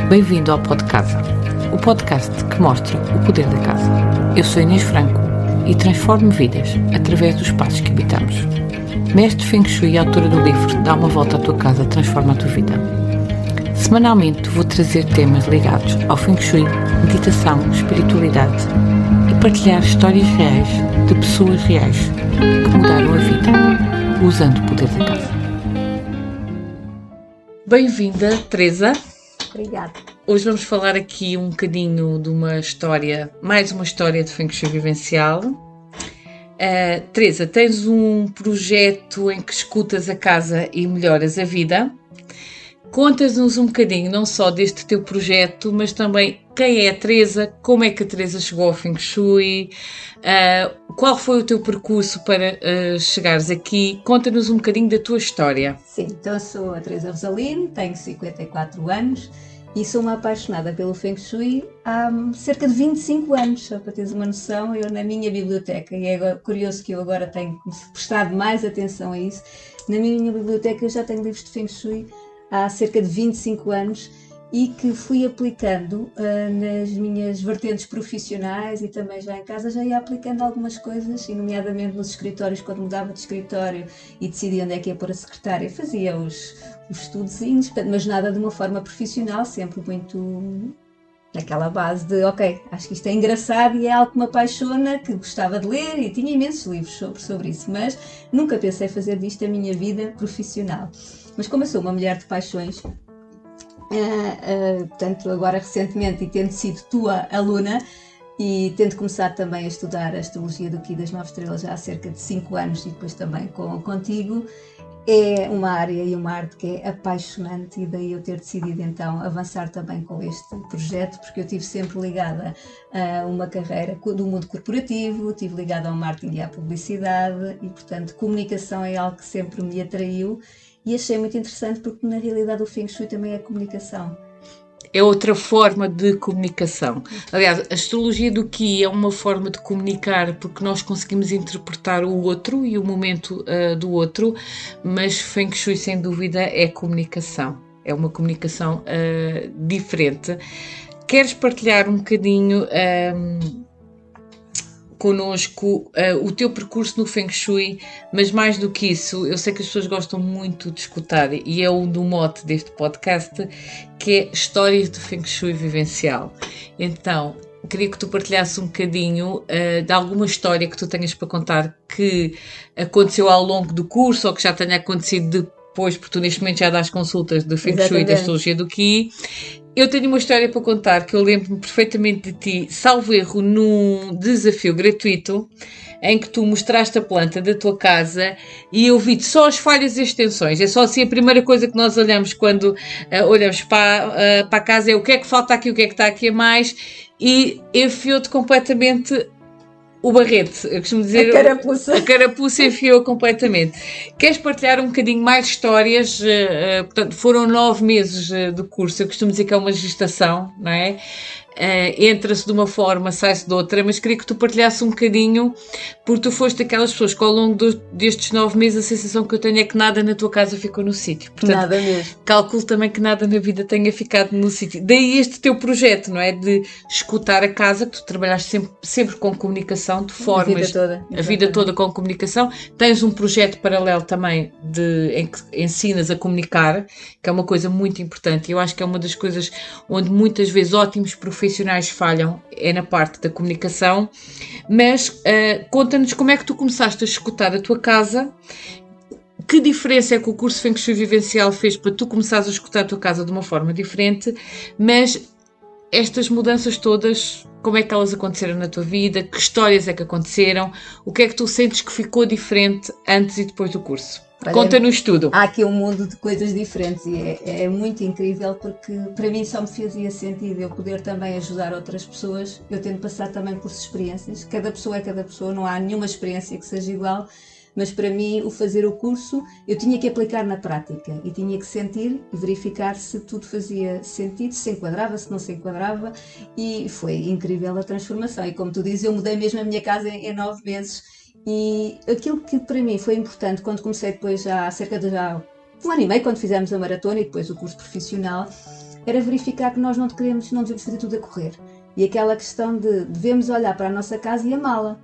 Bem-vindo ao Pod Casa, o podcast que mostra o poder da casa. Eu sou Inês Franco e transformo vidas através dos espaços que habitamos. Mestre Feng Shui e autora do livro Dá uma Volta à Tua Casa, Transforma a Tua Vida. Semanalmente vou trazer temas ligados ao Feng Shui, meditação, espiritualidade e partilhar histórias reais de pessoas reais que mudaram a vida usando o poder da casa. Bem-vinda, Teresa. Obrigada. Hoje vamos falar aqui um bocadinho de uma história, mais uma história de Feng Shui vivencial. Teresa, tens um projeto em que escutas a casa e melhoras a vida. Contas-nos um bocadinho, não só deste teu projeto, mas também quem é a Teresa, como é que a Teresa chegou ao Feng Shui, qual foi o teu percurso para chegares aqui. Conta-nos um bocadinho da tua história. Sim, então eu sou a Teresa Rosalino, tenho 54 anos e sou uma apaixonada pelo Feng Shui há cerca de 25 anos, só para teres uma noção. Eu na minha biblioteca, e é curioso que eu agora tenho prestado mais atenção a isso, na minha biblioteca eu já tenho livros de Feng Shui há cerca de 25 anos e que fui aplicando nas minhas vertentes profissionais e também já em casa, já ia aplicando algumas coisas, e nomeadamente nos escritórios, quando mudava de escritório e decidia onde é que ia pôr a secretária, fazia os estudozinhos, mas nada de uma forma profissional, sempre muito naquela base de, ok, acho que isto é engraçado e é algo que me apaixona, que gostava de ler e tinha imensos livros sobre isso, mas nunca pensei fazer disto a minha vida profissional. Mas como eu sou uma mulher de paixões, portanto agora recentemente, e tendo sido tua aluna e tendo começado também a estudar a astrologia do Ki das 9 estrelas já há cerca de 5 anos e depois também contigo, é uma área e uma arte que é apaixonante, e daí eu ter decidido então avançar também com este projeto, porque eu estive sempre ligada a uma carreira do mundo corporativo, estive ligada ao marketing e à publicidade e portanto comunicação é algo que sempre me atraiu. E achei muito interessante porque, na realidade, o Feng Shui também é comunicação. É outra forma de comunicação. Aliás, a astrologia do Ki é uma forma de comunicar porque nós conseguimos interpretar o outro e o momento do outro, mas Feng Shui, sem dúvida, é comunicação. É uma comunicação diferente. Queres partilhar um bocadinho connosco o teu percurso no Feng Shui, mas mais do que isso, eu sei que as pessoas gostam muito de escutar, e é do mote deste podcast, que é histórias de Feng Shui vivencial. Então, queria que tu partilhasses um bocadinho de alguma história que tu tenhas para contar que aconteceu ao longo do curso ou que já tenha acontecido depois, porque tu neste momento já dás consultas de Feng Shui e da astrologia do Ki. Eu tenho uma história para contar que eu lembro-me perfeitamente de ti, salvo erro, num desafio gratuito em que tu mostraste a planta da tua casa e eu vi só as falhas e as extensões. É só assim a primeira coisa que nós olhamos quando olhamos para a casa, é o que é que falta aqui, o que é que está aqui a mais, e enfiou-te completamente o barrete, eu costumo dizer, a carapuça enfiou completamente. Queres partilhar um bocadinho mais histórias? Portanto, foram 9 meses de curso, eu costumo dizer que é uma gestação, não é? Entra-se de uma forma, sai-se de outra, mas queria que tu partilhasse um bocadinho, porque tu foste daquelas pessoas que ao longo destes 9 meses a sensação que eu tenho é que nada na tua casa ficou no sítio. Portanto, nada mesmo. Calculo também que nada na vida tenha ficado no sítio. Daí este teu projeto, não é? De escutar a casa, que tu trabalhaste sempre com comunicação, de formas... A vida toda com comunicação. Tens um projeto paralelo também em que ensinas a comunicar, que é uma coisa muito importante. Eu acho que é uma das coisas onde muitas vezes ótimos profissionais falham, é na parte da comunicação. Mas conta-nos como é que tu começaste a escutar a tua casa. Que diferença é que o curso Feng Shui Vivencial fez para tu começares a escutar a tua casa de uma forma diferente, mas estas mudanças todas, como é que elas aconteceram na tua vida? Que histórias é que aconteceram? O que é que tu sentes que ficou diferente antes e depois do curso? Conta-nos tudo. Há aqui um mundo de coisas diferentes e é muito incrível, porque para mim só me fazia sentido eu poder também ajudar outras pessoas, eu tendo passado também por experiências. Cada pessoa é cada pessoa, não há nenhuma experiência que seja igual. Mas para mim, o fazer o curso, eu tinha que aplicar na prática e tinha que sentir e verificar se tudo fazia sentido, se enquadrava, se não se enquadrava, e foi incrível a transformação. E como tu dizes, eu mudei mesmo a minha casa em 9 meses, e aquilo que para mim foi importante quando comecei depois já há cerca de um ano e meio, quando fizemos a maratona e depois o curso profissional, era verificar que nós não devemos fazer tudo a correr. E aquela questão de devemos olhar para a nossa casa e amá-la.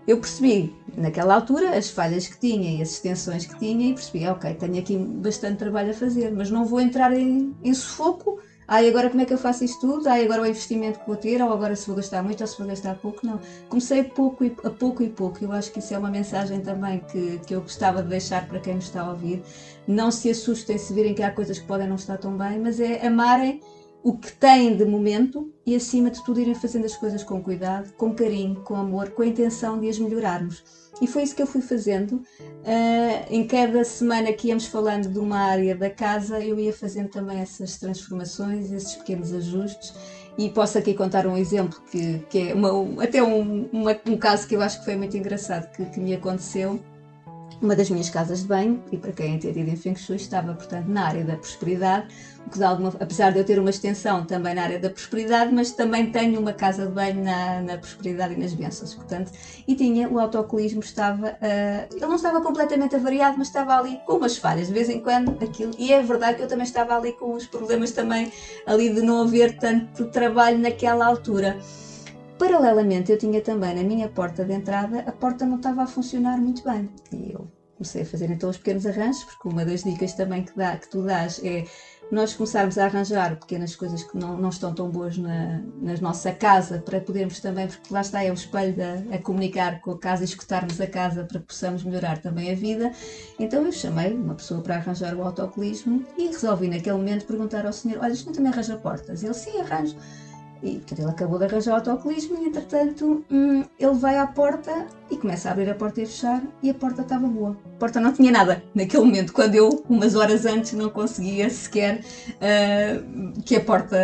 Eu percebi, naquela altura, as falhas que tinha e as extensões que tinha e percebi, ok, tenho aqui bastante trabalho a fazer, mas não vou entrar em sufoco. Agora como é que eu faço isto tudo? Agora o investimento que vou ter, ou agora se vou gastar muito ou se vou gastar pouco? Não. Comecei a pouco e pouco. Eu acho que isso é uma mensagem também que eu gostava de deixar para quem nos está a ouvir. Não se assustem se virem que há coisas que podem não estar tão bem, mas é amarem o que têm de momento e, acima de tudo, irem fazendo as coisas com cuidado, com carinho, com amor, com a intenção de as melhorarmos. E foi isso que eu fui fazendo. Em cada semana que íamos falando de uma área da casa, eu ia fazendo também essas transformações, esses pequenos ajustes. E posso aqui contar um exemplo que é um caso que eu acho que foi muito engraçado, que me aconteceu. Uma das minhas casas de banho, e para quem é entendido em Feng Shui, estava, portanto, na área da prosperidade, o que apesar de eu ter uma extensão também na área da prosperidade, mas também tenho uma casa de banho na prosperidade e nas bênçãos, portanto, e o autocolismo ele não estava completamente avariado, mas estava ali com umas falhas, de vez em quando, e é verdade que eu também estava ali com os problemas também, ali de não haver tanto trabalho naquela altura. Paralelamente, eu tinha também na minha porta de entrada, a porta não estava a funcionar muito bem. E eu comecei a fazer então os pequenos arranjos, porque uma das dicas também que tu dás é nós começarmos a arranjar pequenas coisas que não estão tão boas na nossa casa, para podermos também, porque lá está, é o espelho a comunicar com a casa e escutarmos a casa para que possamos melhorar também a vida. Então eu chamei uma pessoa para arranjar o autocolismo e resolvi naquele momento perguntar ao senhor, olha, isto também arranja portas? Ele, sim, arranjo. E portanto, ele acabou de arranjar o autocolismo e, entretanto, ele vai à porta e começa a abrir a porta e a fechar, e a porta estava boa. A porta não tinha nada naquele momento, quando eu, umas horas antes, não conseguia sequer que a porta,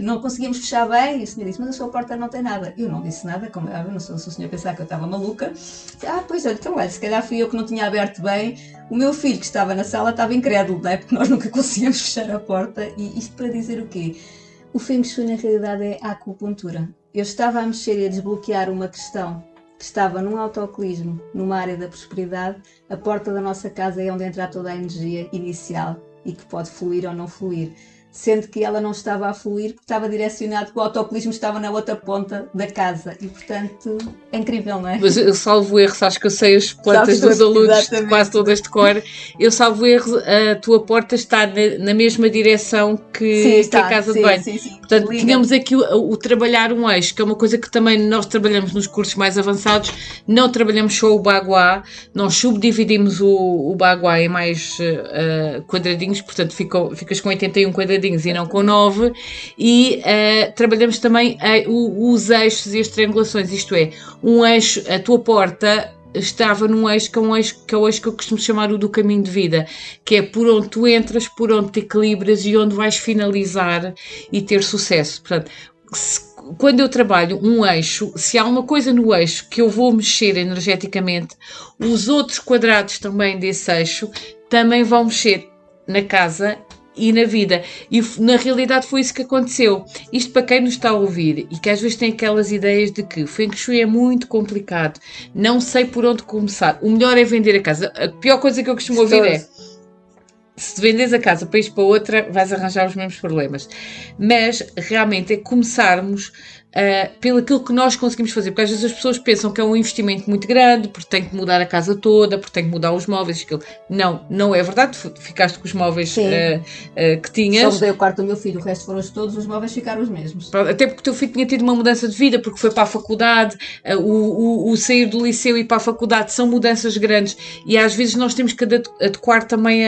não conseguíamos fechar bem, e o senhor disse, mas a sua porta não tem nada. Eu não disse nada, como eu não sou, se o senhor pensar que eu estava maluca. Pois, então, olha, se calhar fui eu que não tinha aberto bem. O meu filho, que estava na sala, estava incrédulo, não é? Porque nós nunca conseguíamos fechar a porta. E isto para dizer o quê? O Feng Shui, na realidade, é a acupuntura. Eu estava a mexer e a desbloquear uma questão que estava num autocolismo, numa área da prosperidade. A porta da nossa casa é onde entra toda a energia inicial e que pode fluir ou não fluir. Sendo que ela não estava a fluir porque estava direcionado, que o autocolismo estava na outra ponta da casa. E, portanto, é incrível, não é? Mas eu salvo erro, acho que eu sei as plantas dos alunos de quase todas de cor. Eu salvo erro, a tua porta está na mesma direção que a casa de banho. Sim. Portanto, tínhamos aqui o trabalhar um eixo, que é uma coisa que também nós trabalhamos nos cursos mais avançados. Não trabalhamos só o Bagua, nós subdividimos o Bagua em mais quadradinhos, portanto ficas com 81 quadradinhos e não com 9, e trabalhamos também os eixos e as triangulações, isto é, um eixo, a tua porta estava num eixo que é o eixo que eu costumo chamar o do caminho de vida, que é por onde tu entras, por onde te equilibras e onde vais finalizar e ter sucesso. Portanto, quando eu trabalho um eixo, se há uma coisa no eixo que eu vou mexer energeticamente, os outros quadrados também desse eixo também vão mexer na casa e na vida. E na realidade foi isso que aconteceu. Isto para quem nos está a ouvir e que às vezes tem aquelas ideias de que o Feng Shui é muito complicado, não sei por onde começar, o melhor é vender a casa. A pior coisa que eu costumo ouvir é: se vendes a casa para ir para outra, vais arranjar os mesmos problemas. Mas realmente é começarmos pelo aquilo que nós conseguimos fazer, porque às vezes as pessoas pensam que é um investimento muito grande, porque tem que mudar a casa toda, porque tem que mudar os móveis, aquilo. Não é verdade, ficaste com os móveis que tinhas. Só mudei o quarto do meu filho, o resto foram todos, os móveis ficaram os mesmos. Até porque o teu filho tinha tido uma mudança de vida, porque foi para a faculdade, o sair do liceu e ir para a faculdade são mudanças grandes, e às vezes nós temos que adequar também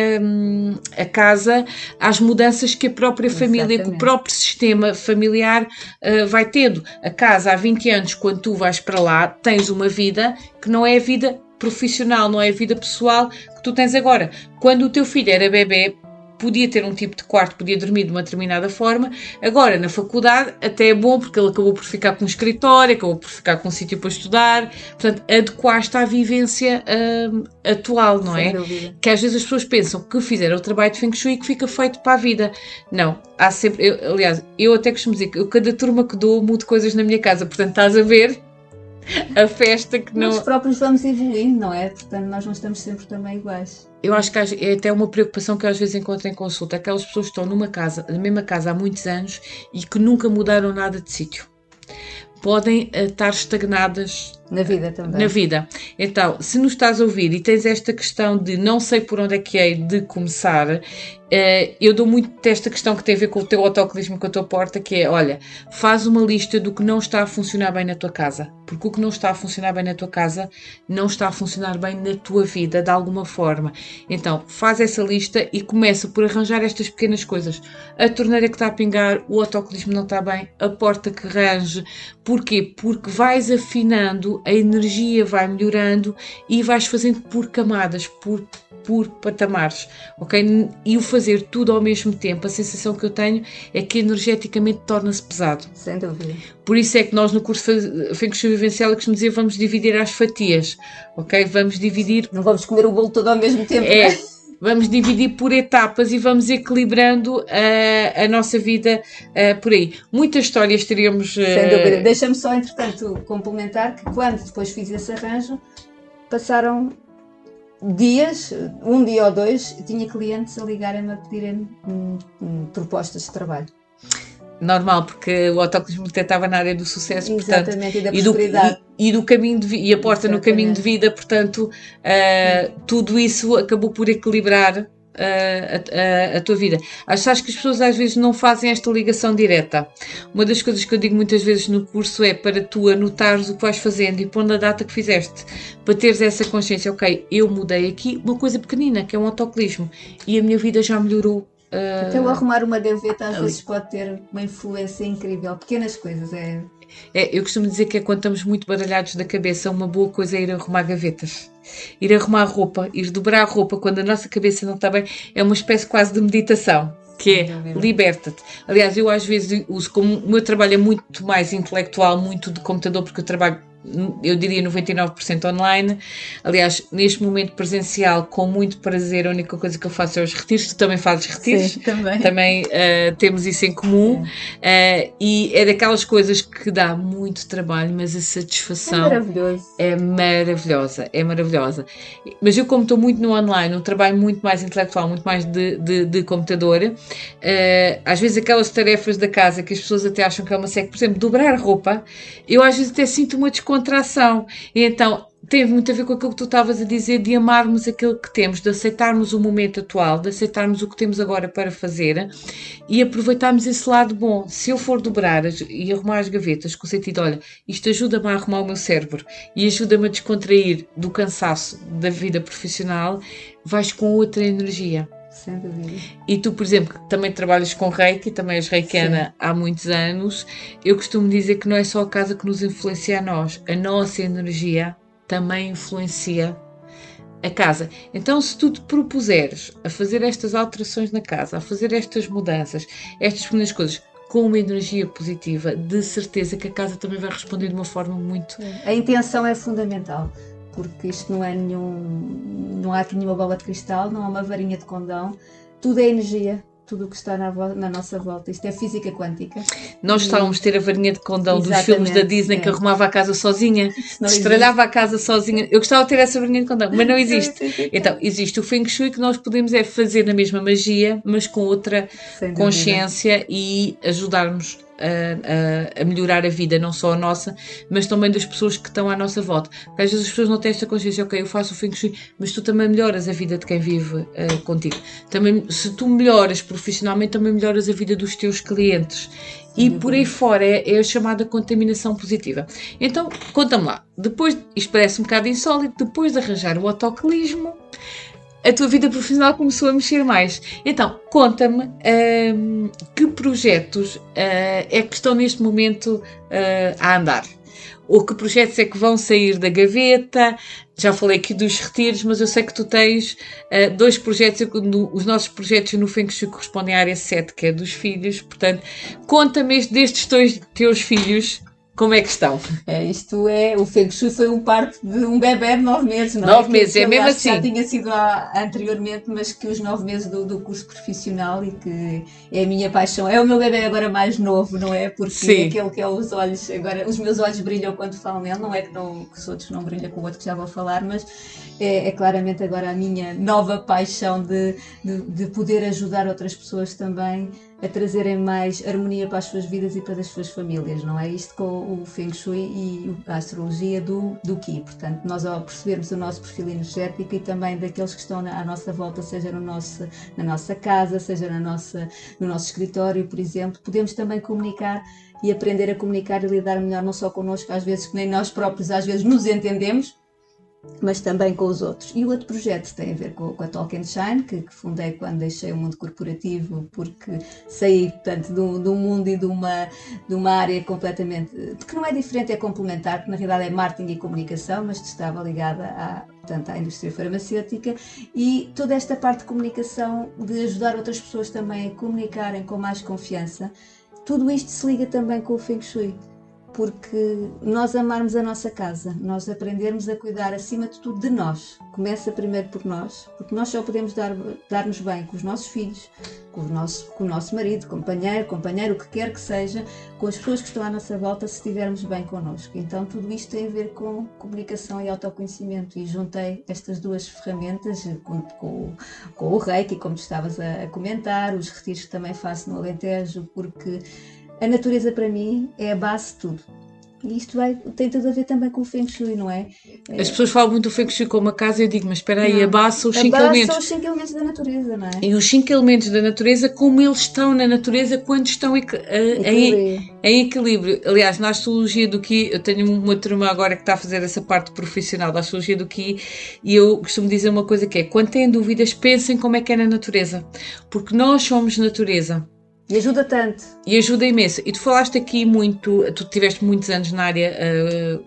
a casa às mudanças que a própria família, que o próprio sistema familiar vai tendo. A casa há 20 anos, quando tu vais para lá, tens uma vida que não é a vida profissional, não é a vida pessoal que tu tens agora. Quando o teu filho era bebê, podia ter um tipo de quarto, podia dormir de uma determinada forma. Agora, na faculdade, até é bom, porque ele acabou por ficar com um escritório, acabou por ficar com um sítio para estudar. Portanto, adequaste à vivência atual, não é? Que às vezes as pessoas pensam que fizeram o trabalho de Feng Shui e que fica feito para a vida. Não. Há sempre... Aliás, eu até costumo dizer que eu, cada turma que dou, mudo coisas na minha casa. Portanto, estás a ver... a festa que não... Nós próprios vamos evoluindo, não é? Portanto, nós não estamos sempre também iguais. Eu acho que é até uma preocupação que eu às vezes encontro em consulta. Aquelas pessoas que estão numa casa, na mesma casa há muitos anos e que nunca mudaram nada de sítio. Podem estar estagnadas na vida também. Na vida. Então, se nos estás a ouvir e tens esta questão de não sei por onde é que hei de começar, eu dou muito desta questão que tem a ver com o teu autocolismo, com a tua porta, que é, olha, faz uma lista do que não está a funcionar bem na tua casa. Porque o que não está a funcionar bem na tua casa não está a funcionar bem na tua vida, de alguma forma. Então, faz essa lista e começa por arranjar estas pequenas coisas. A torneira que está a pingar, o autocolismo não está bem, a porta que range. Porquê? Porque vais afinando, a energia vai melhorando e vais fazendo por camadas, por patamares, ok? E o fazer tudo ao mesmo tempo, a sensação que eu tenho é que energeticamente torna-se pesado. Sem dúvida. Por isso é que nós no curso Feng Shui Vivencial costumamos dizer, vamos dividir às fatias, ok? Vamos dividir... Não vamos comer o bolo todo ao mesmo tempo, é, né? Vamos dividir por etapas e vamos equilibrando a nossa vida por aí. Muitas histórias teríamos... Sem dúvida. Deixa-me só, entretanto, complementar que quando depois fiz esse arranjo, passaram dias, um dia ou dois, tinha clientes a ligarem-me a pedirem propostas de trabalho. Normal, porque o autocolismo estava na área do sucesso, exatamente, portanto, e da prosperidade. E do caminho de, e a porta exatamente. No caminho de vida, portanto, tudo isso acabou por equilibrar a tua vida. Acho que as pessoas às vezes não fazem esta ligação direta. Uma das coisas que eu digo muitas vezes no curso é para tu anotares o que vais fazendo e pondo a data que fizeste, para teres essa consciência, ok, eu mudei aqui uma coisa pequenina, que é um autocolismo, e a minha vida já melhorou. Até o arrumar uma gaveta às vezes pode ter uma influência incrível, pequenas coisas. Eu costumo dizer que quando estamos muito baralhados da cabeça, uma boa coisa é ir arrumar gavetas, ir arrumar roupa, ir dobrar a roupa quando a nossa cabeça não está bem, é uma espécie quase de meditação, que é liberta-te. Aliás, eu às vezes uso, como o meu trabalho é muito mais intelectual, muito de computador, porque eu trabalho, eu diria 99% online. Aliás, neste momento presencial, com muito prazer, a única coisa que eu faço é os retiros. Tu também fazes retiros? Sim, também. Também temos isso em comum. E é daquelas coisas que dá muito trabalho, mas a satisfação é maravilhosa. É maravilhosa. Mas eu, como estou muito no online, um trabalho muito mais intelectual, muito mais de computador, às vezes aquelas tarefas da casa que as pessoas até acham que é uma seca, por exemplo, dobrar roupa, eu às vezes até sinto uma descontração. E então teve muito a ver com aquilo que tu estavas a dizer, de amarmos aquilo que temos, de aceitarmos o momento atual, de aceitarmos o que temos agora para fazer e aproveitarmos esse lado bom. Se eu for dobrar e arrumar as gavetas com o sentido, olha, isto ajuda-me a arrumar o meu cérebro e ajuda-me a descontrair do cansaço da vida profissional, vais com outra energia. Sem dúvida. E tu, por exemplo, também trabalhas com Reiki, também és reikiana há muitos anos, eu costumo dizer que não é só a casa que nos influencia a nossa energia também influencia a casa. Então, se tu te propuseres a fazer estas alterações na casa, a fazer estas mudanças, estas pequenas coisas, com uma energia positiva, de certeza que a casa também vai responder de uma forma muito... A intenção é fundamental. Porque isto não há aqui nenhuma bola de cristal, não há uma varinha de condão, tudo é energia, tudo o que está na nossa volta, isto é física quântica. Nós estávamos a ter a varinha de condão dos filmes da Disney que arrumava a casa sozinha, estralhava a casa sozinha, eu gostava de ter essa varinha de condão, mas não existe. Então, existe o Feng Shui que nós podemos fazer na mesma magia, mas com outra consciência e ajudarmos a melhorar a vida, não só a nossa, mas também das pessoas que estão à nossa volta. Porque às vezes as pessoas não têm esta consciência, ok, eu faço o Feng Shui, mas tu também melhoras a vida de quem vive contigo. Também, se tu melhoras profissionalmente, também melhoras a vida dos teus clientes. E por aí fora é a chamada contaminação positiva. Então, conta-me lá, depois, isto parece um bocado insólito, depois de arranjar o autocolismo, a tua vida profissional começou a mexer mais. Então, conta-me que projetos é que estão neste momento a andar? Ou que projetos é que vão sair da gaveta? Já falei aqui dos retiros, mas eu sei que tu tens 2 projetos. Os nossos projetos no Feng Shui correspondem à área 7, que é dos filhos. Portanto, conta-me destes 2 teus filhos. Como é que estão? O Feng Shui foi um parto de um bebé de 9 meses, não é? 9 meses, é mesmo assim. Já tinha sido anteriormente, mas que os 9 meses do curso profissional e que é a minha paixão. É o meu bebé agora mais novo, não é? Porque Sim. aquele que é os olhos, agora os meus olhos brilham quando falo nele, não é que os outros não brilham com o outro que já vou falar, mas é claramente agora a minha nova paixão de poder ajudar outras pessoas também a trazerem mais harmonia para as suas vidas e para as suas famílias, não é? Isto com o Feng Shui e a astrologia do Qi. Portanto, nós ao percebermos o nosso perfil energético e também daqueles que estão à nossa volta, seja na nossa casa, seja no nosso escritório, por exemplo, podemos também comunicar e aprender a comunicar e lidar melhor não só connosco, às vezes que nem nós próprios às vezes nos entendemos, mas também com os outros. E o outro projeto tem a ver com a Talk and Shine, que fundei quando deixei o mundo corporativo, porque saí, portanto, de um mundo e de uma área completamente, que não é diferente, é complementar, que na realidade é marketing e comunicação, mas estava ligada portanto, à indústria farmacêutica, e toda esta parte de comunicação, de ajudar outras pessoas também a comunicarem com mais confiança, tudo isto se liga também com o Feng Shui. Porque nós amarmos a nossa casa, nós aprendermos a cuidar acima de tudo de nós, começa primeiro por nós, porque nós só podemos dar-nos bem com os nossos filhos, com o nosso marido, companheiro, o que quer que seja, com as pessoas que estão à nossa volta, se estivermos bem connosco. Então tudo isto tem a ver com comunicação e autoconhecimento, e juntei estas duas ferramentas com o Reiki, como tu estavas a comentar, os retiros que também faço no Alentejo, porque a natureza para mim é a base de tudo. E isto tem tudo a ver também com o Feng Shui, não é? As pessoas falam muito do Feng Shui como uma casa e eu digo, mas espera aí, a base são os 5 elementos. São os 5 elementos da natureza, não é? E os 5 elementos da natureza, como eles estão na natureza quando estão em equilíbrio. Aliás, na astrologia do Qi, eu tenho uma turma agora que está a fazer essa parte profissional da astrologia do Qi, e eu costumo dizer uma coisa que é, quando têm dúvidas, pensem como é que é na natureza. Porque nós somos natureza. E ajuda tanto. E ajuda imenso. E tu falaste aqui muito, tu tiveste muitos anos na área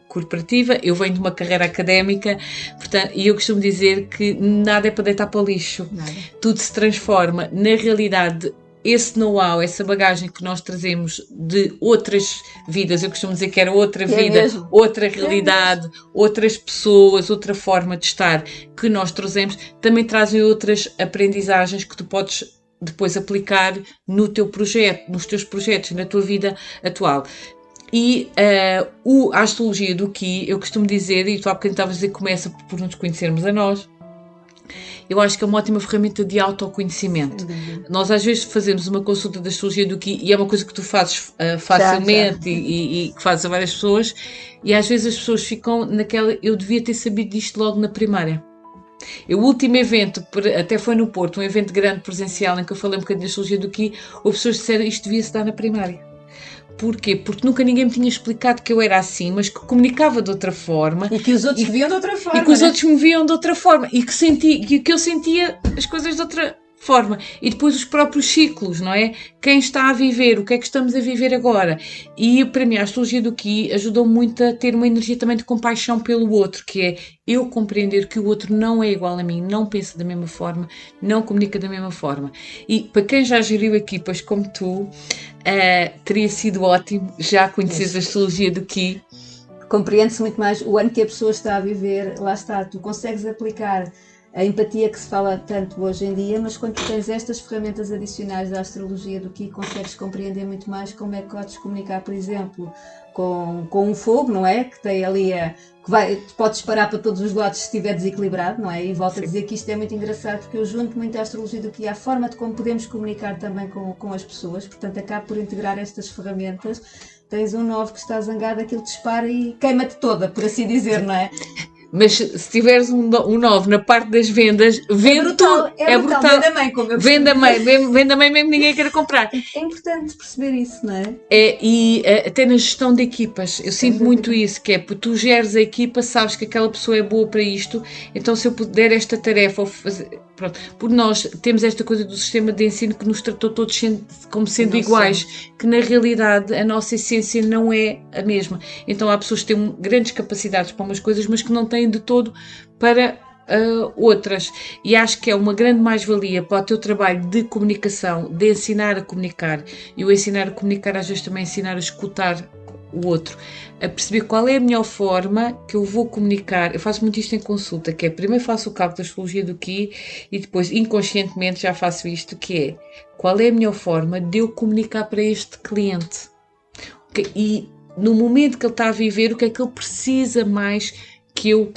corporativa, eu venho de uma carreira académica, portanto, e eu costumo dizer que nada é para deitar para o lixo. Nada. Tudo se transforma. Na realidade, esse know-how, essa bagagem que nós trazemos de outras vidas, eu costumo dizer que era outra vida, outra realidade, outras pessoas, outra forma de estar que nós trazemos, também trazem outras aprendizagens que tu podes depois aplicar no teu projeto, nos teus projetos, na tua vida atual. E a astrologia do Qi, eu costumo dizer, e tu há bocadinho estavas a dizer que começa por nos conhecermos a nós, eu acho que é uma ótima ferramenta de autoconhecimento. Nós às vezes fazemos uma consulta da astrologia do Qi e é uma coisa que tu fazes facilmente e que fazes a várias pessoas, e às vezes as pessoas ficam naquela, eu devia ter sabido disto logo na primária. O último evento, até foi no Porto, um evento grande presencial em que eu falei um bocadinho da astrologia do Qi, houve pessoas que disseram isto devia-se dar na primária. Porquê? Porque nunca ninguém me tinha explicado que eu era assim, mas que comunicava de outra forma. E que os outros viam de outra forma. E que os outros me viam de outra forma. E que eu sentia as coisas de outra forma. E depois os próprios ciclos, não é? Quem está a viver, o que é que estamos a viver agora. E para mim a astrologia do Qi ajudou muito a ter uma energia também de compaixão pelo outro, que é eu compreender que o outro não é igual a mim, não pensa da mesma forma, não comunica da mesma forma. E para quem já geriu equipas como tu, teria sido ótimo já conheceres a astrologia do Qi. Compreende-se muito mais o ano que a pessoa está a viver, lá está, tu consegues aplicar a empatia que se fala tanto hoje em dia, mas quando tu tens estas ferramentas adicionais da astrologia do Qi, consegues compreender muito mais como é que podes comunicar, por exemplo, com um fogo, não é? Que tem ali tu podes parar para todos os lados se estiver desequilibrado, não é? E volto a dizer que isto é muito engraçado, porque eu junto muito a astrologia do Qi à forma de como podemos comunicar também com as pessoas, portanto acabo por integrar estas ferramentas. Tens um 9 que está zangado, aquilo dispara e queima-te toda, por assim dizer, não é? Mas se tiveres um 9 na parte das vendas, vende tudo. É brutal. Venda a mãe, como eu venda a mãe mesmo ninguém quer comprar. É importante perceber isso, não é? E até na gestão de equipas, eu sinto muito isso, que é porque tu geres a equipa, sabes que aquela pessoa é boa para isto, então se eu puder esta tarefa, pronto, porque nós temos esta coisa do sistema de ensino que nos tratou todos como sendo iguais, que na realidade a nossa essência não é a mesma. Então há pessoas que têm grandes capacidades para umas coisas, mas que não têm de todo para outras. E acho que é uma grande mais-valia para o teu trabalho de comunicação, de ensinar a comunicar. E o ensinar a comunicar às vezes também ensinar a escutar o outro, a perceber qual é a melhor forma que eu vou comunicar. Eu faço muito isto em consulta, que é primeiro faço o cálculo da astrologia do Ki e depois inconscientemente já faço isto, que é qual é a melhor forma de eu comunicar para este cliente. E no momento que ele está a viver, o que é que ele precisa mais que eu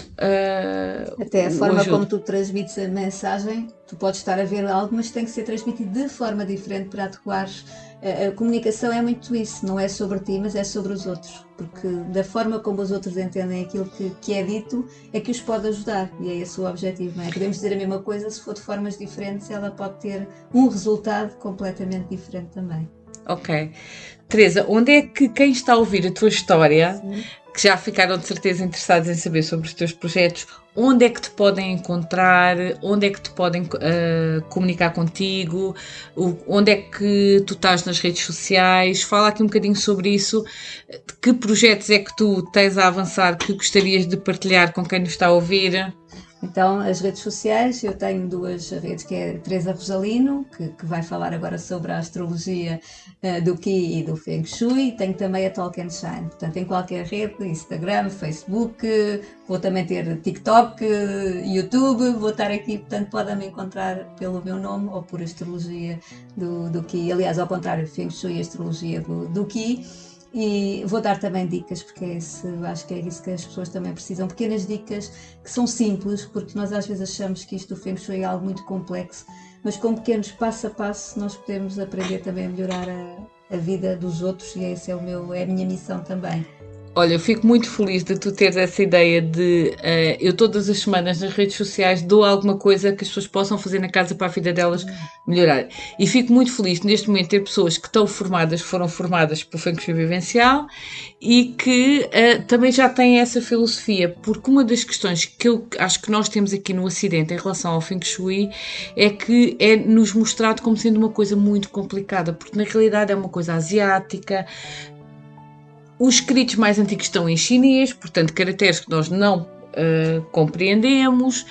Até a forma ajude. como tu transmites a mensagem, tu podes estar a ver algo, mas tem que ser transmitido de forma diferente para adequares. A comunicação é muito isso, não é sobre ti, mas é sobre os outros, porque da forma como os outros entendem aquilo que é dito, é que os pode ajudar, e é esse o objetivo, não é? Podemos dizer a mesma coisa, se for de formas diferentes, ela pode ter um resultado completamente diferente também. Ok. Teresa, onde é que quem está a ouvir a tua história, que já ficaram de certeza interessados em saber sobre os teus projetos, onde é que te podem encontrar, onde é que te podem comunicar contigo, onde é que tu estás nas redes sociais? Fala aqui um bocadinho sobre isso. Que projetos é que tu tens a avançar que gostarias de partilhar com quem nos está a ouvir? Então, as redes sociais, eu tenho duas redes, que é Teresa Rosalino, que vai falar agora sobre a astrologia do Ki e do Feng Shui, e tenho também a Talk and Shine. Portanto, em qualquer rede, Instagram, Facebook, vou também ter TikTok, YouTube, vou estar aqui, portanto, podem me encontrar pelo meu nome ou por astrologia do Ki. Aliás, ao contrário, Feng Shui e astrologia do Ki. E vou dar também dicas, porque acho que é isso que as pessoas também precisam, pequenas dicas que são simples, porque nós às vezes achamos que isto do Feng Shui é algo muito complexo, mas com pequenos passo a passo nós podemos aprender também a melhorar a vida dos outros, e essa é a minha missão também. Olha, eu fico muito feliz de tu teres essa ideia de eu todas as semanas nas redes sociais dou alguma coisa que as pessoas possam fazer na casa para a vida delas melhorar. E fico muito feliz neste momento ter pessoas que estão formadas, que foram formadas pelo Feng Shui Vivencial e que também já têm essa filosofia, porque uma das questões que eu acho que nós temos aqui no Ocidente em relação ao Feng Shui é que é nos mostrado como sendo uma coisa muito complicada, porque na realidade é uma coisa asiática. Os escritos mais antigos estão em chinês, portanto, caracteres que nós não compreendemos,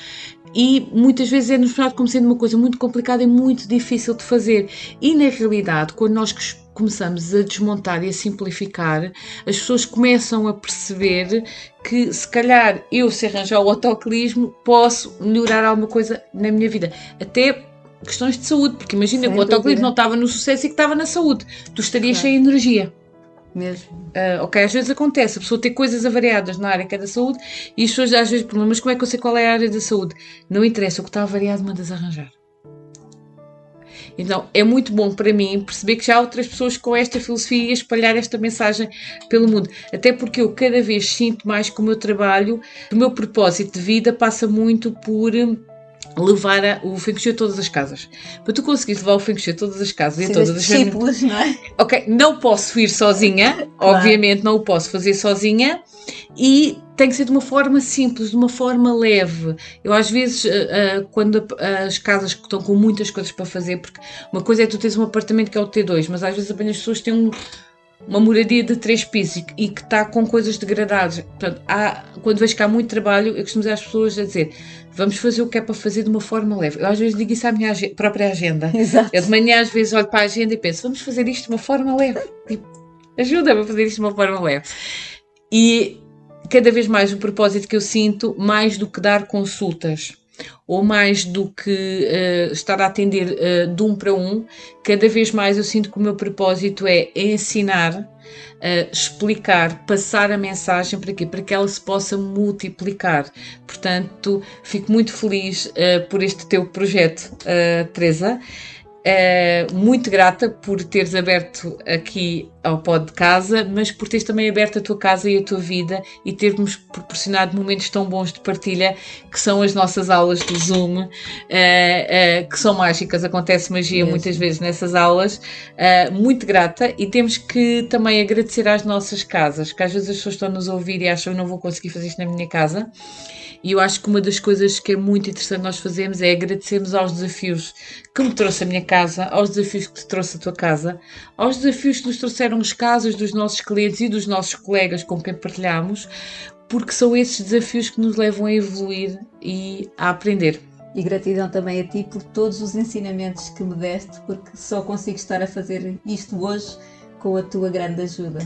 e muitas vezes é mostrado como sendo uma coisa muito complicada e muito difícil de fazer. E na realidade, quando nós começamos a desmontar e a simplificar, as pessoas começam a perceber que se calhar eu, se arranjar o autoclismo, posso melhorar alguma coisa na minha vida. Até questões de saúde, porque imagina que o autoclismo não estava no sucesso e que estava na saúde. Tu estarias sem energia. Mesmo. Ok, às vezes acontece, a pessoa tem coisas avariadas na área que é da saúde e as pessoas às vezes perguntam, mas como é que eu sei qual é a área da saúde? Não interessa, o que está avariado mandas arranjar. Então é muito bom para mim perceber que já há outras pessoas com esta filosofia e espalhar esta mensagem pelo mundo. Até porque eu cada vez sinto mais que o meu trabalho, o meu propósito de vida passa muito por levar o Feng Shui a todas as casas. Para tu conseguires levar o Feng Shui a todas as casas e a todas as discípulos, não é? Ok, não posso ir sozinha, claro. Obviamente não o posso fazer sozinha, e tem que ser de uma forma simples, de uma forma leve. Eu às vezes, quando as casas estão com muitas coisas para fazer, porque uma coisa é tu teres um apartamento que é o T2, mas às vezes apenas as pessoas têm uma moradia de 3 pisos e que está com coisas degradadas. Portanto, quando vejo que há muito trabalho, eu costumo dizer às pessoas a dizer, vamos fazer o que é para fazer de uma forma leve. Eu às vezes digo isso à minha própria agenda. Exato. Eu de manhã às vezes olho para a agenda e penso, vamos fazer isto de uma forma leve. Tipo, ajuda-me a fazer isto de uma forma leve. E cada vez mais o propósito que eu sinto, mais do que dar consultas, ou mais do que estar a atender de um para um, cada vez mais eu sinto que o meu propósito é ensinar, explicar, passar a mensagem para quê? Para que ela se possa multiplicar. Portanto, fico muito feliz por este teu projeto, Teresa. Muito grata por teres aberto aqui ao Pod de Casa, mas por teres também aberto a tua casa e a tua vida e ter-nos proporcionado momentos tão bons de partilha, que são as nossas aulas do Zoom, que são mágicas, acontece magia muitas vezes nessas aulas. Muito grata, e temos que também agradecer às nossas casas, que às vezes as pessoas estão a nos ouvir e acham que não vou conseguir fazer isto na minha casa. E eu acho que uma das coisas que é muito interessante nós fazermos é agradecermos aos desafios que me trouxe a minha casa, aos desafios que te trouxe a tua casa, aos desafios que nos trouxeram as casas dos nossos clientes e dos nossos colegas com quem partilhamos, porque são esses desafios que nos levam a evoluir e a aprender. E gratidão também a ti por todos os ensinamentos que me deste, porque só consigo estar a fazer isto hoje com a tua grande ajuda.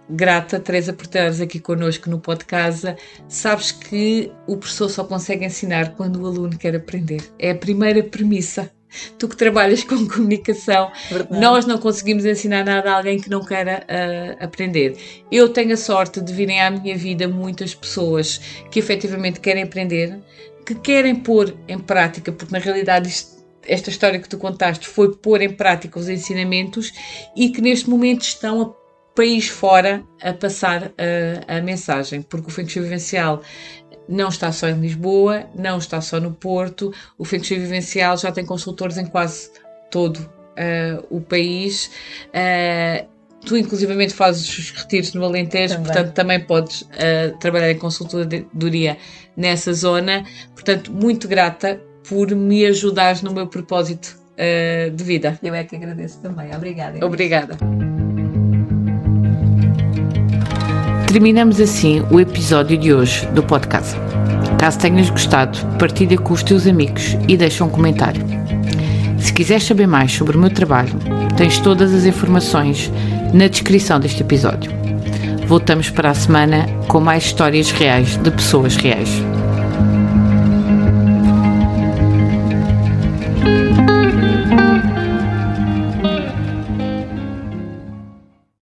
grata, Teresa, por estares aqui connosco no podcast. Sabes que o professor só consegue ensinar quando o aluno quer aprender. É a primeira premissa. Tu que trabalhas com comunicação, Verdade. Nós não conseguimos ensinar nada a alguém que não queira aprender. Eu tenho a sorte de virem à minha vida muitas pessoas que efetivamente querem aprender, que querem pôr em prática, porque na realidade esta história que tu contaste foi pôr em prática os ensinamentos e que neste momento estão a país fora a passar a mensagem, porque o Feng Shui Vivencial não está só em Lisboa, não está só no Porto, o Feng Shui Vivencial já tem consultores em quase todo o país. Tu inclusivamente fazes os retiros no Alentejo, Também. portanto também podes trabalhar em consultoria nessa zona. Portanto, muito grata por me ajudares no meu propósito de vida. Eu é que agradeço também. Obrigada. Inês. Obrigada. Terminamos assim o episódio de hoje do podcast. Caso tenhas gostado, partilha com os teus amigos e deixa um comentário. Se quiseres saber mais sobre o meu trabalho, tens todas as informações na descrição deste episódio. Voltamos para a semana com mais histórias reais de pessoas reais.